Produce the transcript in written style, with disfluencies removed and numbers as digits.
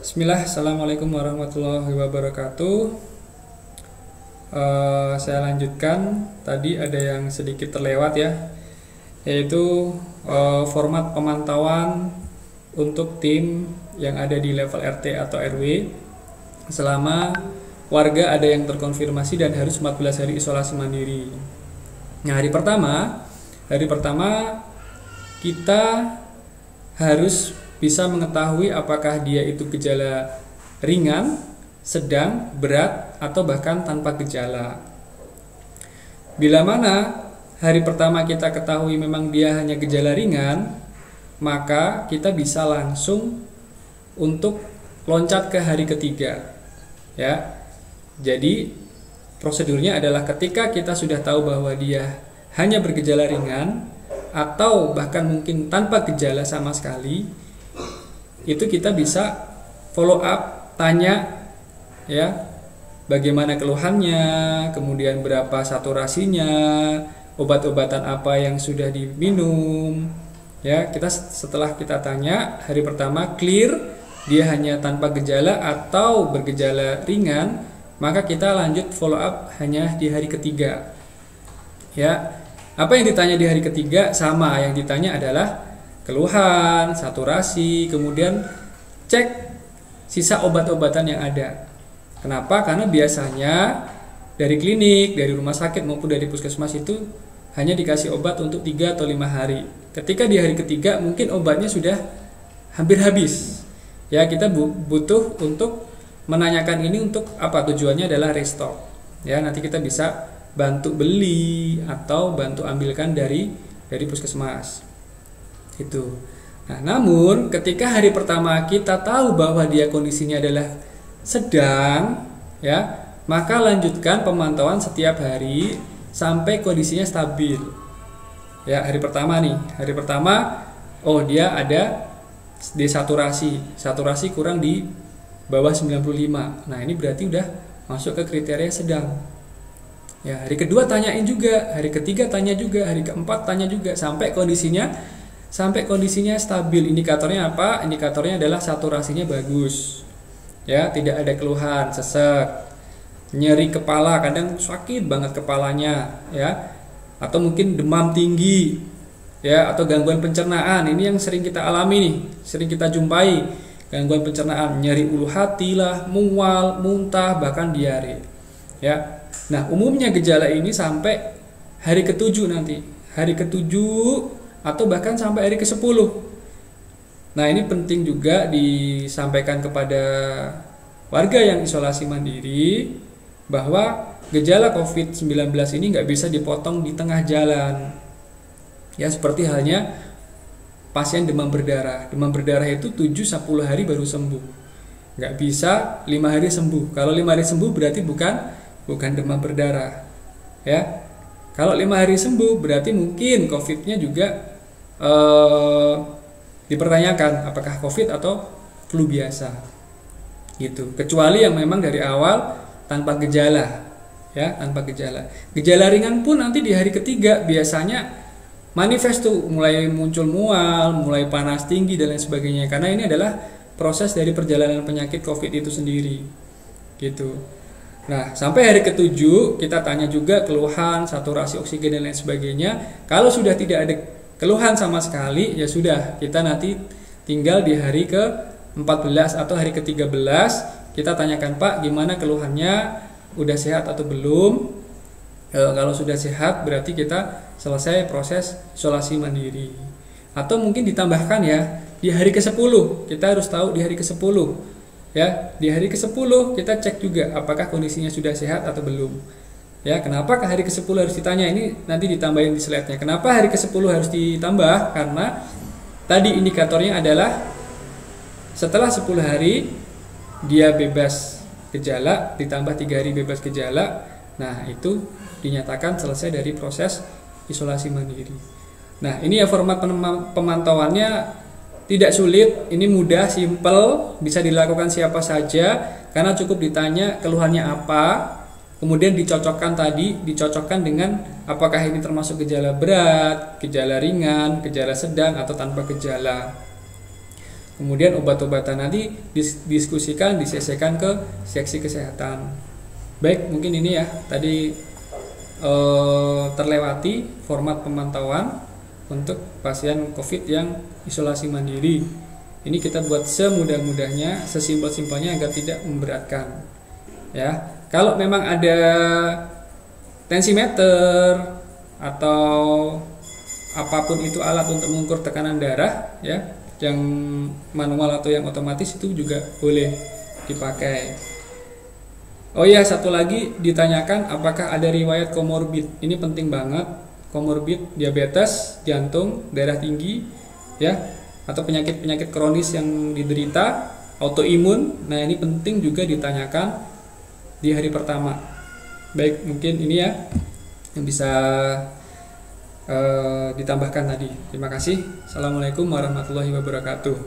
Bismillah, Assalamualaikum warahmatullahi wabarakatuh. Saya lanjutkan. Tadi ada yang sedikit terlewat ya, yaitu format pemantauan untuk tim yang ada di level RT atau RW selama warga ada yang terkonfirmasi dan harus 14 hari isolasi mandiri. Nah, hari pertama kita harus bisa mengetahui apakah dia itu gejala ringan, sedang, berat, atau bahkan tanpa gejala. Bila mana hari pertama kita ketahui memang dia hanya gejala ringan, maka kita bisa langsung untuk loncat ke hari ketiga. Ya. Jadi prosedurnya adalah ketika kita sudah tahu bahwa dia hanya bergejala ringan atau bahkan mungkin tanpa gejala sama sekali, itu kita bisa follow up, tanya ya, bagaimana keluhannya, kemudian berapa saturasinya, obat-obatan apa yang sudah diminum. Ya, setelah kita tanya hari pertama clear, dia hanya tanpa gejala atau bergejala ringan, maka kita lanjut follow up hanya di hari ketiga. Ya, apa yang ditanya di hari ketiga sama, yang ditanya adalah keluhan, saturasi, kemudian cek sisa obat-obatan yang ada. Kenapa? Karena biasanya dari klinik, dari rumah sakit maupun dari puskesmas itu hanya dikasih obat untuk 3 atau 5 hari. Ketika di hari ketiga mungkin obatnya sudah hampir habis. Ya, kita butuh untuk menanyakan ini untuk apa? Tujuannya adalah restock. Ya, nanti kita bisa bantu beli atau bantu ambilkan dari puskesmas. Itu. Nah, namun ketika hari pertama kita tahu bahwa dia kondisinya adalah sedang, ya, maka lanjutkan pemantauan setiap hari sampai kondisinya stabil. Ya, hari pertama oh dia ada saturasi kurang di bawah 95. Nah, ini berarti udah masuk ke kriteria sedang. Ya, hari kedua tanyain juga, hari ketiga tanya juga, hari keempat tanya juga sampai kondisinya stabil. Indikatornya apa? Indikatornya adalah saturasinya bagus. Ya, tidak ada keluhan, sesek, nyeri kepala, kadang sakit banget kepalanya, ya. Atau mungkin demam tinggi, ya, atau gangguan pencernaan. Ini yang sering kita alami nih, sering kita jumpai. Gangguan pencernaan, nyeri ulu hati lah, mual, muntah, bahkan diare. Ya. Nah, umumnya gejala ini sampai hari ke-7 nanti. Hari ke-7 atau bahkan sampai hari ke-10. Nah, ini penting juga disampaikan kepada warga yang isolasi mandiri bahwa gejala COVID-19 ini nggak bisa dipotong di tengah jalan. Ya, seperti halnya pasien demam berdarah. Demam berdarah itu 7-10 hari baru sembuh. Nggak bisa 5 hari sembuh. Kalau 5 hari sembuh berarti bukan demam berdarah. Ya. Kalau 5 hari sembuh berarti mungkin COVID-nya juga dipertanyakan apakah COVID atau flu biasa, gitu. Kecuali yang memang dari awal tanpa gejala, ya, tanpa gejala. Gejala ringan pun nanti di hari ketiga biasanya manifest tuh, mulai muncul mual, mulai panas tinggi dan lain sebagainya. Karena ini adalah proses dari perjalanan penyakit COVID itu sendiri, gitu. Nah, sampai hari ke-7 kita tanya juga keluhan, saturasi oksigen dan lain sebagainya. Kalau sudah tidak ada keluhan sama sekali, ya sudah, kita nanti tinggal di hari ke-14 atau hari ke-13 kita tanyakan, Pak, gimana keluhannya, udah sehat atau belum? Kalau sudah sehat berarti kita selesai proses isolasi mandiri. Atau mungkin ditambahkan ya, di hari ke-10 kita harus tahu di hari ke-10. Ya, di hari ke-10 kita cek juga apakah kondisinya sudah sehat atau belum. Ya, kenapa ke hari ke-10 harus ditanya? Ini nanti ditambahin di slide-nya. Kenapa hari ke-10 harus ditambah? Karena tadi indikatornya adalah setelah 10 hari dia bebas gejala, ditambah 3 hari bebas gejala. Nah, itu dinyatakan selesai dari proses isolasi mandiri. Nah, ini ya format pemantauannya tidak sulit, ini mudah, simple, bisa dilakukan siapa saja karena cukup ditanya keluhannya apa. Kemudian dicocokkan dengan apakah ini termasuk gejala berat, gejala ringan, gejala sedang, atau tanpa gejala. Kemudian obat-obatan nanti diskusikan, disesikan ke seksi kesehatan. Baik, mungkin ini ya tadi terlewati format pemantauan untuk pasien COVID yang isolasi mandiri. Ini kita buat semudah-mudahnya, sesimpel-simpelnya agar tidak memberatkan. Ya, kalau memang ada tensimeter atau apapun itu alat untuk mengukur tekanan darah, ya, yang manual atau yang otomatis itu juga boleh dipakai. Oh iya, satu lagi ditanyakan apakah ada riwayat komorbid. Ini penting banget. Komorbid diabetes, jantung, darah tinggi, ya, atau penyakit-penyakit kronis yang diderita, autoimun. Nah, ini penting juga ditanyakan di hari pertama. Baik, mungkin ini ya yang bisa ditambahkan tadi. Terima kasih. Assalamualaikum warahmatullahi wabarakatuh.